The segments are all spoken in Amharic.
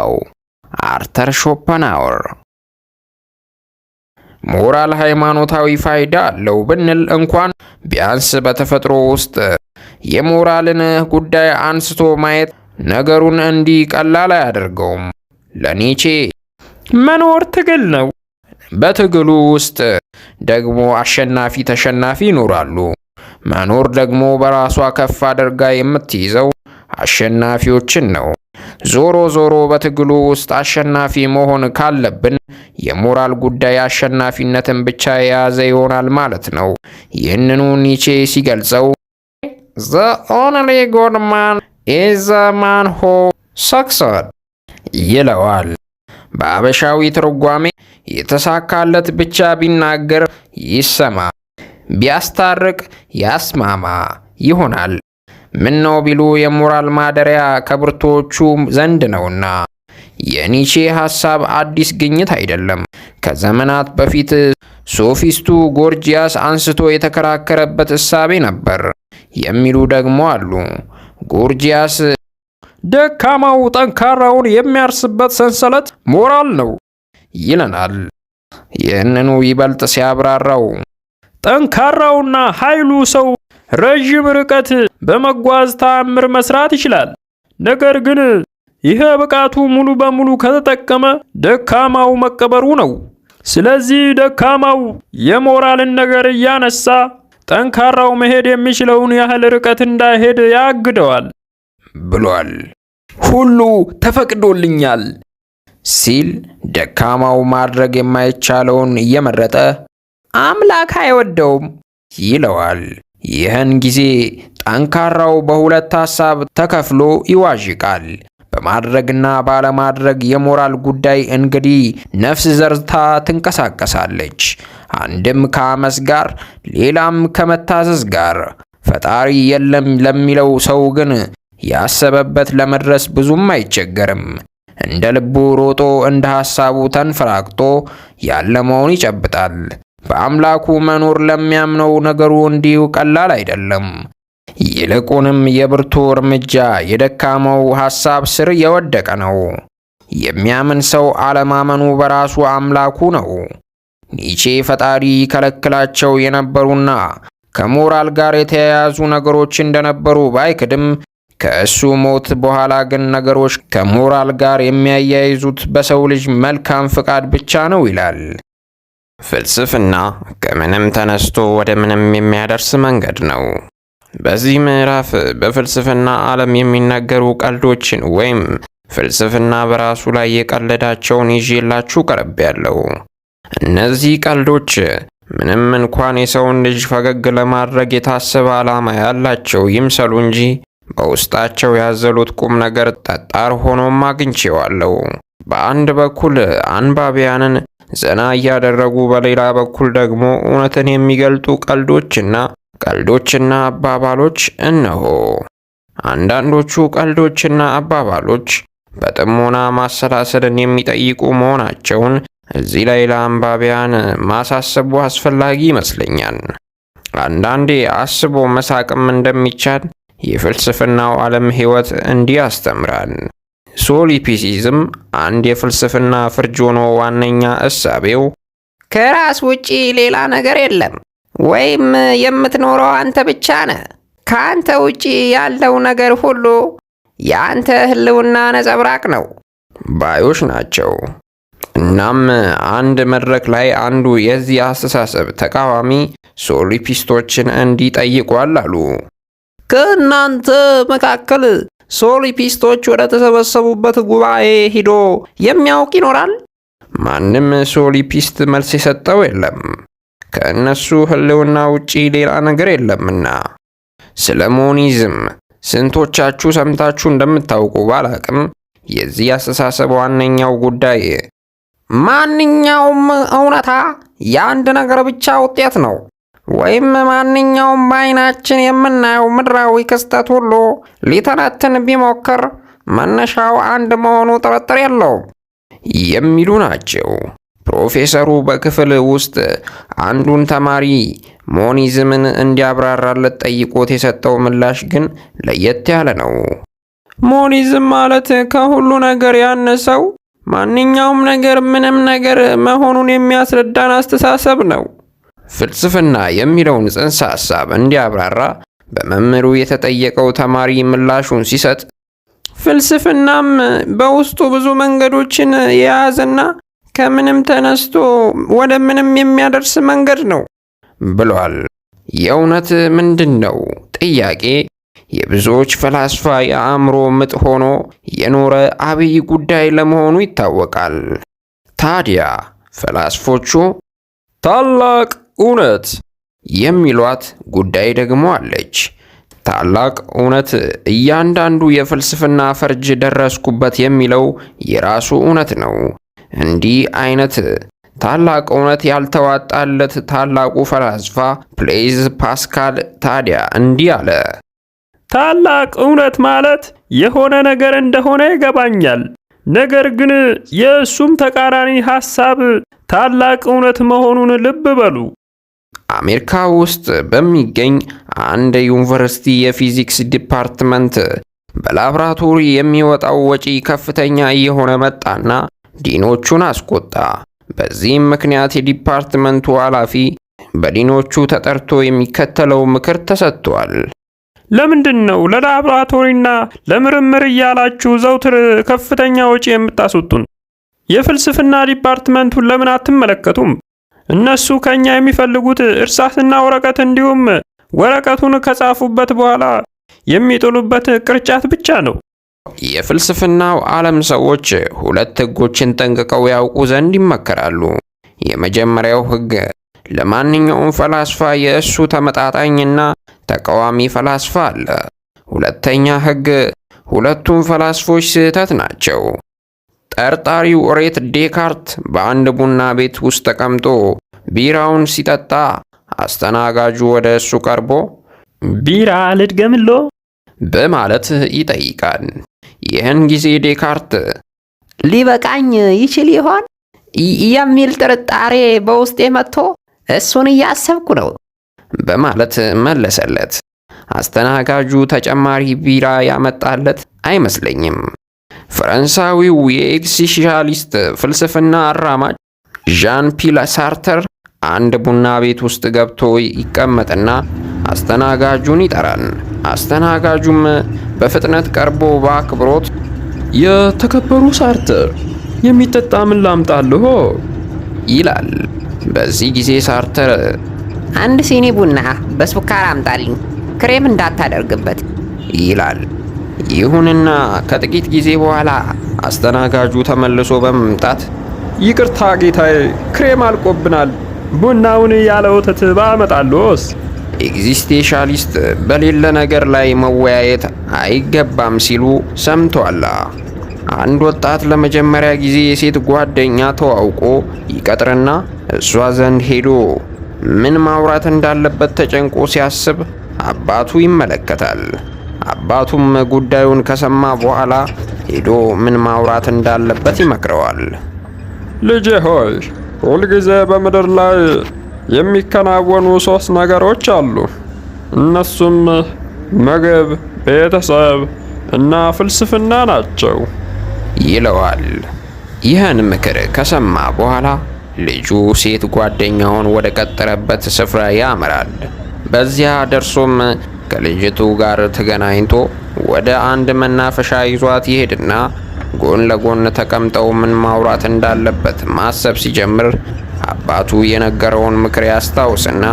ያመጣው አርተር ሾፐንሃወር። ሞራል ሃይማኖታዊ ፋይዳ አለው ብንል እንኳን ቢያንስ በተፈጥሮ ውስጥ የሞራልን ጉዳይ አንስቶ ማየት ነገሩን እንዲህ ቀላል አያደርገውም። ለኒቼ መኖር ትግል ነው። በትግሉ ውስጥ ደግሞ አሸናፊ ተሸናፊ ይኖራሉ። መኖር ደግሞ በራሷ ከፍ አድርጋ የምትይዘው አሸናፊዎችን ነው። ዞሮ ዞሮ በትግሉ ውስጥ አሸናፊ መሆን ካለብን የሞራል ጉዳይ አሸናፊነትን ብቻ የያዘ ይሆናል ማለት ነው። ይህንኑ ኒቼ ሲገልጸው The only good man is the man who succeeds ይለዋል። በአበሻዊ ትርጓሜ የተሳካለት ብቻ ቢናገር ይሰማ፣ ቢያስታርቅ ያስማማ ይሆናል። ምነው ቢሉ የሞራል ማደሪያ ከብርቶቹ ዘንድ ነውና። የኒቼ ሐሳብ አዲስ ግኝት አይደለም። ከዘመናት በፊት ሶፊስቱ ጎርጂያስ አንስቶ የተከራከረበት እሳቤ ነበር የሚሉ ደግሞ አሉ። ጎርጂያስ ደካማው ጠንካራውን የሚያርስበት ሰንሰለት ሞራል ነው ይለናል። ይህንኑ ይበልጥ ሲያብራራው ጠንካራውና ኃይሉ ሰው ረዥም ርቀት በመጓዝ ተአምር መስራት ይችላል። ነገር ግን ይህ ብቃቱ ሙሉ በሙሉ ከተጠቀመ ደካማው መቀበሩ ነው። ስለዚህ ደካማው የሞራልን ነገር እያነሳ ጠንካራው መሄድ የሚችለውን ያህል ርቀት እንዳይሄድ ያግደዋል ብሏል። ሁሉ ተፈቅዶልኛል ሲል ደካማው ማድረግ የማይቻለውን እየመረጠ አምላክ አይወደውም ይለዋል። ይህን ጊዜ ጠንካራው በሁለት ሐሳብ ተከፍሎ ይዋዥቃል። በማድረግና ባለማድረግ የሞራል ጉዳይ እንግዲህ ነፍስ ዘርታ ትንቀሳቀሳለች። አንድም ከአመፅ ጋር፣ ሌላም ከመታዘዝ ጋር። ፈጣሪ የለም ለሚለው ሰው ግን ያሰበበት ለመድረስ ብዙም አይቸገርም። እንደ ልቡ ሮጦ እንደ ሐሳቡ ተንፈራግጦ ያለመውን ይጨብጣል። በአምላኩ መኖር ለሚያምነው ነገሩ እንዲሁ ቀላል አይደለም። ይልቁንም የብርቱ እርምጃ የደካማው ሐሳብ ስር የወደቀ ነው። የሚያምን ሰው አለማመኑ በራሱ አምላኩ ነው። ኒቼ ፈጣሪ ከለክላቸው የነበሩና ከሞራል ጋር የተያያዙ ነገሮች እንደነበሩ ባይክድም ከእሱ ሞት በኋላ ግን ነገሮች ከሞራል ጋር የሚያያይዙት በሰው ልጅ መልካም ፍቃድ ብቻ ነው ይላል። ፍልስፍና ከምንም ተነስቶ ወደ ምንም የሚያደርስ መንገድ ነው። በዚህ ምዕራፍ በፍልስፍና ዓለም የሚነገሩ ቀልዶችን ወይም ፍልስፍና በራሱ ላይ የቀለዳቸውን ይዤላችሁ ቀርቤያለሁ። እነዚህ ቀልዶች ምንም እንኳን የሰውን ልጅ ፈገግ ለማድረግ የታሰበ ዓላማ ያላቸው ይምሰሉ እንጂ በውስጣቸው ያዘሉት ቁም ነገር ጠጣር ሆኖም አግኝቼዋለሁ። በአንድ በኩል አንባቢያንን ዘና እያደረጉ፣ በሌላ በኩል ደግሞ እውነትን የሚገልጡ ቀልዶችና አባባሎች እነሆ። አንዳንዶቹ ቀልዶችና አባባሎች በጥሞና ማሰላሰልን የሚጠይቁ መሆናቸውን እዚህ ላይ ለአንባቢያን ማሳሰቡ አስፈላጊ ይመስለኛል። አንዳንዴ አስቦ መሳቅም እንደሚቻል የፍልስፍናው ዓለም ሕይወት እንዲህ ያስተምራል። ሶሊፒሲዝም አንድ የፍልስፍና ፍርጅ ሆኖ ዋነኛ እሳቤው ከራስ ውጪ ሌላ ነገር የለም፣ ወይም የምትኖረው አንተ ብቻ ነህ፣ ከአንተ ውጪ ያለው ነገር ሁሉ የአንተ ህልውና ነጸብራቅ ነው ባዮች ናቸው። እናም አንድ መድረክ ላይ አንዱ የዚህ አስተሳሰብ ተቃዋሚ ሶሊፒስቶችን እንዲህ ጠይቋል አሉ። ከእናንተ መካከል ሶሊፒስቶች ወደ ተሰበሰቡበት ጉባኤ ሂዶ የሚያውቅ ይኖራል? ማንም ሶሊፒስት መልስ የሰጠው የለም። ከእነሱ ህልውና ውጪ ሌላ ነገር የለምና። ስለ ሞኒዝም ስንቶቻችሁ ሰምታችሁ እንደምታውቁ ባላቅም የዚህ አስተሳሰብ ዋነኛው ጉዳይ ማንኛውም እውነታ የአንድ ነገር ብቻ ውጤት ነው፣ ወይም ማንኛውም በዓይናችን የምናየው ምድራዊ ክስተት ሁሉ ሊተነትን ቢሞክር መነሻው አንድ መሆኑ ጥርጥር የለውም የሚሉ ናቸው። ፕሮፌሰሩ በክፍል ውስጥ አንዱን ተማሪ ሞኒዝምን እንዲያብራራለት ጠይቆት የሰጠው ምላሽ ግን ለየት ያለ ነው። ሞኒዝም ማለት ከሁሉ ነገር ያነሰው ማንኛውም ነገር ምንም ነገር መሆኑን የሚያስረዳን አስተሳሰብ ነው። ፍልስፍና የሚለውን ጽንሰ ሐሳብ እንዲያብራራ በመምህሩ የተጠየቀው ተማሪ ምላሹን ሲሰጥ ፍልስፍናም በውስጡ ብዙ መንገዶችን የያዘና ከምንም ተነስቶ ወደ ምንም የሚያደርስ መንገድ ነው ብሏል። የእውነት ምንድን ነው ጥያቄ የብዙዎች ፈላስፋ የአእምሮ ምጥ ሆኖ የኖረ አብይ ጉዳይ ለመሆኑ ይታወቃል። ታዲያ ፈላስፎቹ ታላቅ እውነት የሚሏት ጉዳይ ደግሞ አለች። ታላቅ እውነት እያንዳንዱ የፍልስፍና ፈርጅ ደረስኩበት የሚለው የራሱ እውነት ነው። እንዲህ አይነት ታላቅ እውነት ያልተዋጣለት ታላቁ ፈላስፋ ብሌዝ ፓስካል ታዲያ እንዲህ አለ። ታላቅ እውነት ማለት የሆነ ነገር እንደሆነ ይገባኛል። ነገር ግን የእሱም ተቃራኒ ሐሳብ ታላቅ እውነት መሆኑን ልብ በሉ። አሜሪካ ውስጥ በሚገኝ አንድ ዩኒቨርሲቲ የፊዚክስ ዲፓርትመንት በላብራቶሪ የሚወጣው ወጪ ከፍተኛ እየሆነ መጣና ዲኖቹን አስቆጣ። በዚህም ምክንያት የዲፓርትመንቱ ኃላፊ በዲኖቹ ተጠርቶ የሚከተለው ምክር ተሰጥቷል። ለምንድን ነው ለላብራቶሪና ለምርምር እያላችሁ ዘውትር ከፍተኛ ወጪ የምታስወጡን? የፍልስፍና ዲፓርትመንቱን ለምን አትመለከቱም? እነሱ ከኛ የሚፈልጉት እርሳስና ወረቀት እንዲሁም ወረቀቱን ከጻፉበት በኋላ የሚጥሉበት ቅርጫት ብቻ ነው። የፍልስፍናው ዓለም ሰዎች ሁለት ሕጎችን ጠንቅቀው ያውቁ ዘንድ ይመከራሉ። የመጀመሪያው ሕግ ለማንኛውም ፈላስፋ የእሱ ተመጣጣኝና ተቃዋሚ ፈላስፋ አለ። ሁለተኛ ሕግ ሁለቱም ፈላስፎች ስህተት ናቸው። ጠርጣሪው ሬት ዴካርት በአንድ ቡና ቤት ውስጥ ተቀምጦ ቢራውን ሲጠጣ አስተናጋጁ ወደ እሱ ቀርቦ ቢራ ልድገምሎ በማለት ይጠይቃል። ይህን ጊዜ ዴካርት ሊበቃኝ ይችል ይሆን የሚል ጥርጣሬ በውስጤ መጥቶ እሱን እያሰብኩ ነው በማለት መለሰለት። አስተናጋጁ ተጨማሪ ቢራ ያመጣለት አይመስለኝም። ፈረንሳዊው የኤግዚስቴንሻሊስት ፍልስፍና አራማጅ ዣን ፒል ሳርተር አንድ ቡና ቤት ውስጥ ገብቶ ይቀመጥና አስተናጋጁን ይጠራል። አስተናጋጁም በፍጥነት ቀርቦ በአክብሮት የተከበሩ ሳርተር የሚጠጣ ምን ላምጣልዎ ይላል። በዚህ ጊዜ ሳርተር አንድ ሲኒ ቡና በስኳር አምጣልኝ፣ ክሬም እንዳታደርግበት ይላል። ይሁንና ከጥቂት ጊዜ በኋላ አስተናጋጁ ተመልሶ በመምጣት ይቅርታ ጌታዬ፣ ክሬም አልቆብናል፣ ቡናውን ያለ ወተት ባመጣልዎስ? ኤግዚስቴንሻሊስት በሌለ ነገር ላይ መወያየት አይገባም ሲሉ ሰምቷላ። አንድ ወጣት ለመጀመሪያ ጊዜ የሴት ጓደኛ ተዋውቆ ይቀጥርና እሷ ዘንድ ሄዶ ምን ማውራት እንዳለበት ተጨንቆ ሲያስብ አባቱ ይመለከታል። አባቱም ጉዳዩን ከሰማ በኋላ ሄዶ ምን ማውራት እንዳለበት ይመክረዋል። ልጄ ሆይ ሁልጊዜ በምድር ላይ የሚከናወኑ 3 ነገሮች አሉ። እነሱም ምግብ፣ ቤተሰብ እና ፍልስፍና ናቸው ይለዋል። ይህን ምክር ከሰማ በኋላ ልጁ ሴት ጓደኛውን ወደ ቀጠረበት ስፍራ ያመራል። በዚያ ደርሶም ከልጅቱ ጋር ተገናኝቶ ወደ አንድ መናፈሻ ይዟት ይሄድና ጎን ለጎን ተቀምጠው ምን ማውራት እንዳለበት ማሰብ ሲጀምር አባቱ የነገረውን ምክር ያስታውስና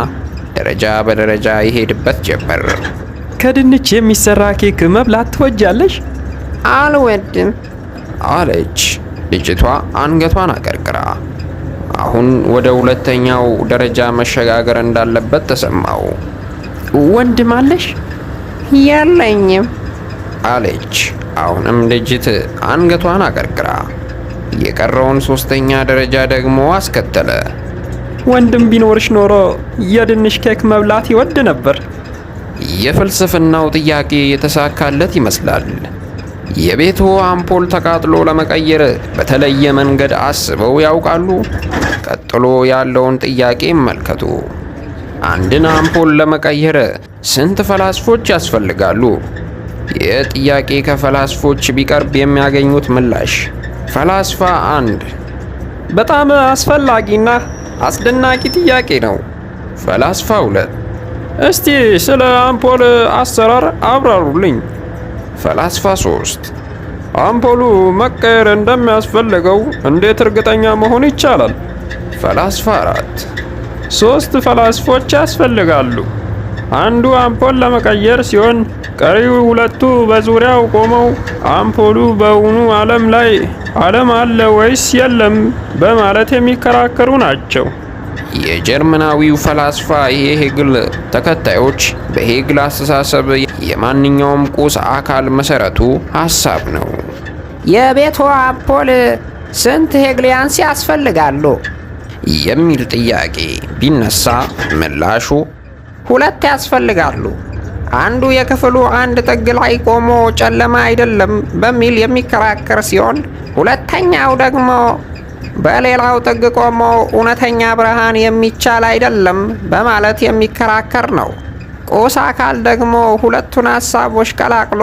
ደረጃ በደረጃ ይሄድበት ጀመር። ከድንች የሚሰራ ኬክ መብላት ትወጃለሽ? አልወድም አለች ልጅቷ አንገቷን አቀርቅራ። አሁን ወደ ሁለተኛው ደረጃ መሸጋገር እንዳለበት ተሰማው። ወንድም አለሽ? የለኝም አለች አሁንም ልጅት አንገቷን አቀርቅራ። የቀረውን 3ኛ ደረጃ ደግሞ አስከተለ። ወንድም ቢኖርሽ ኖሮ የድንች ኬክ መብላት ይወድ ነበር። የፍልስፍናው ጥያቄ የተሳካለት ይመስላል። የቤቱ አምፖል ተቃጥሎ ለመቀየር በተለየ መንገድ አስበው ያውቃሉ? ቀጥሎ ያለውን ጥያቄ ይመልከቱ። አንድን አምፖል ለመቀየር ስንት ፈላስፎች ያስፈልጋሉ? ይህ ጥያቄ ከፈላስፎች ቢቀርብ የሚያገኙት ምላሽ። ፈላስፋ 1 በጣም አስፈላጊና አስደናቂ ጥያቄ ነው። ፈላስፋ 2 እስቲ ስለ አምፖል አሰራር አብራሩልኝ። ፈላስፋ 3 አምፖሉ መቀየር እንደሚያስፈልገው እንዴት እርግጠኛ መሆን ይቻላል? ፈላስፋ 4 3 ፈላስፎች ያስፈልጋሉ። አንዱ አምፖል ለመቀየር ሲሆን፣ ቀሪው ሁለቱ በዙሪያው ቆመው አምፖሉ በእውኑ ዓለም አለ ወይስ የለም በማለት የሚከራከሩ ናቸው። የጀርመናዊው ፈላስፋ የሄግል ተከታዮች በሄግል አስተሳሰብ የማንኛውም ቁስ አካል መሰረቱ ሐሳብ ነው። የቤቱ አምፖል ስንት ሄግሊያንስ ያስፈልጋሉ የሚል ጥያቄ ቢነሳ ምላሹ 2 ያስፈልጋሉ። አንዱ የክፍሉ አንድ ጥግ ላይ ቆሞ ጨለማ አይደለም በሚል የሚከራከር ሲሆን፣ ሁለተኛው ደግሞ በሌላው ጥግ ቆሞ እውነተኛ ብርሃን የሚቻል አይደለም በማለት የሚከራከር ነው። ቁስ አካል ደግሞ ሁለቱን ሐሳቦች ቀላቅሎ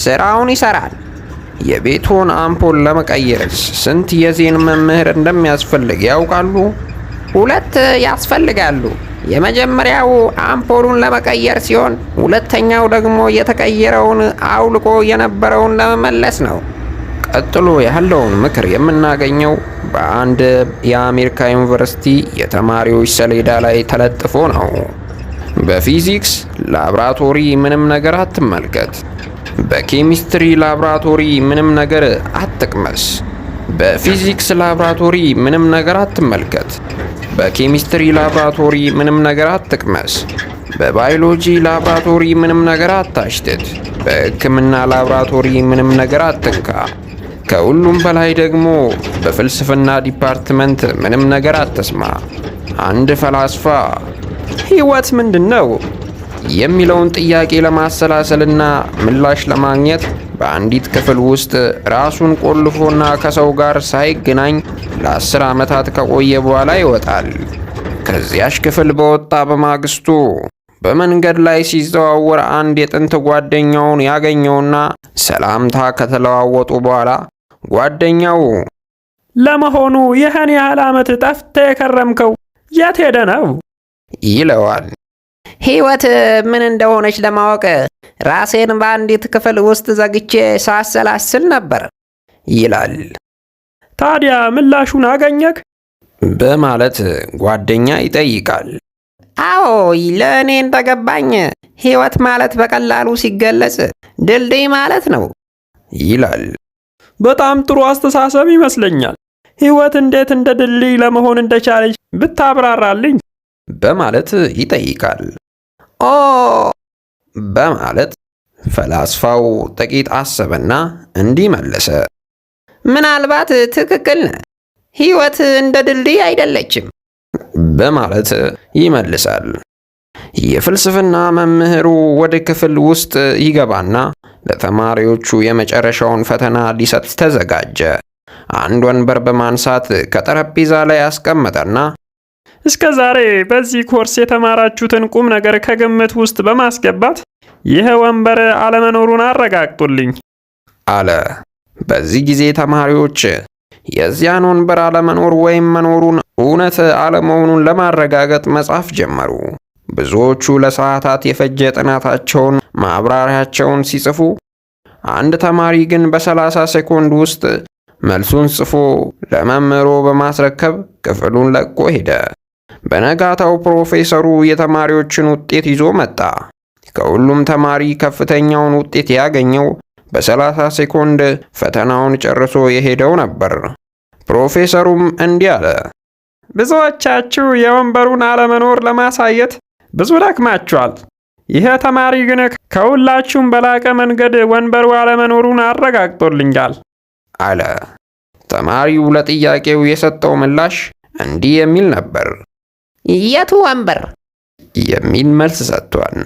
ስራውን ይሰራል። የቤቱን አምፖል ለመቀየርስ ስንት የዜን መምህር እንደሚያስፈልግ ያውቃሉ? 2 ያስፈልጋሉ። የመጀመሪያው አምፖሉን ለመቀየር ሲሆን፣ ሁለተኛው ደግሞ የተቀየረውን አውልቆ የነበረውን ለመመለስ ነው። ቀጥሎ ያለውን ምክር የምናገኘው በአንድ የአሜሪካ ዩኒቨርሲቲ የተማሪዎች ሰሌዳ ላይ ተለጥፎ ነው። በፊዚክስ ላብራቶሪ ምንም ነገር አትመልከት። በኬሚስትሪ ላብራቶሪ ምንም ነገር አትቅመስ። በፊዚክስ ላብራቶሪ ምንም ነገር አትመልከት። በኬሚስትሪ ላብራቶሪ ምንም ነገር አትቅመስ። በባዮሎጂ ላብራቶሪ ምንም ነገር አታሽትት። በሕክምና ላብራቶሪ ምንም ነገር አትንካ። ከሁሉም በላይ ደግሞ በፍልስፍና ዲፓርትመንት ምንም ነገር አትስማ። አንድ ፈላስፋ ሕይወት ምንድን ነው የሚለውን ጥያቄ ለማሰላሰልና ምላሽ ለማግኘት በአንዲት ክፍል ውስጥ ራሱን ቆልፎና ከሰው ጋር ሳይገናኝ ለ10 ዓመታት ከቆየ በኋላ ይወጣል። ከዚያች ክፍል በወጣ በማግስቱ በመንገድ ላይ ሲዘዋወር አንድ የጥንት ጓደኛውን ያገኘውና ሰላምታ ከተለዋወጡ በኋላ ጓደኛው ለመሆኑ ይህን ያህል ዓመት ጠፍተህ የከረምከው የት ሄደ ነው ይለዋል። ሕይወት ምን እንደሆነች ለማወቅ ራሴን በአንዲት ክፍል ውስጥ ዘግቼ ሳሰላስል ነበር ይላል። ታዲያ ምላሹን አገኘክ? በማለት ጓደኛ ይጠይቃል። አዎ፣ ለእኔ እንደገባኝ ሕይወት ማለት በቀላሉ ሲገለጽ ድልድይ ማለት ነው ይላል። በጣም ጥሩ አስተሳሰብ ይመስለኛል። ሕይወት እንዴት እንደ ድልድይ ለመሆን እንደቻለች ብታብራራልኝ በማለት ይጠይቃል። ኦ በማለት ፈላስፋው ጥቂት አሰበና እንዲህ መለሰ። ምናልባት ትክክል ነህ። ሕይወት እንደ ድልድይ አይደለችም በማለት ይመልሳል። የፍልስፍና መምህሩ ወደ ክፍል ውስጥ ይገባና ለተማሪዎቹ የመጨረሻውን ፈተና ሊሰጥ ተዘጋጀ። አንድ ወንበር በማንሳት ከጠረጴዛ ላይ ያስቀመጠና እስከ ዛሬ በዚህ ኮርስ የተማራችሁትን ቁም ነገር ከግምት ውስጥ በማስገባት ይህ ወንበር አለመኖሩን አረጋግጡልኝ አለ። በዚህ ጊዜ ተማሪዎች የዚያን ወንበር አለመኖር ወይም መኖሩን እውነት አለመሆኑን ለማረጋገጥ መጻፍ ጀመሩ። ብዙዎቹ ለሰዓታት የፈጀ ጥናታቸውን ማብራሪያቸውን ሲጽፉ፣ አንድ ተማሪ ግን በ30 ሴኮንድ ውስጥ መልሱን ጽፎ ለመምህሩ በማስረከብ ክፍሉን ለቆ ሄደ። በነጋታው ፕሮፌሰሩ የተማሪዎችን ውጤት ይዞ መጣ። ከሁሉም ተማሪ ከፍተኛውን ውጤት ያገኘው በ30 ሴኮንድ ፈተናውን ጨርሶ የሄደው ነበር። ፕሮፌሰሩም እንዲህ አለ። ብዙዎቻችሁ የወንበሩን አለመኖር ለማሳየት ብዙ ደክማችኋል። ይህ ተማሪ ግን ከሁላችሁም በላቀ መንገድ ወንበሩ አለመኖሩን አረጋግጦልኛል አለ። ተማሪው ለጥያቄው የሰጠው ምላሽ እንዲህ የሚል ነበር። የቱ ወንበር የሚል መልስ ሰጥቷል።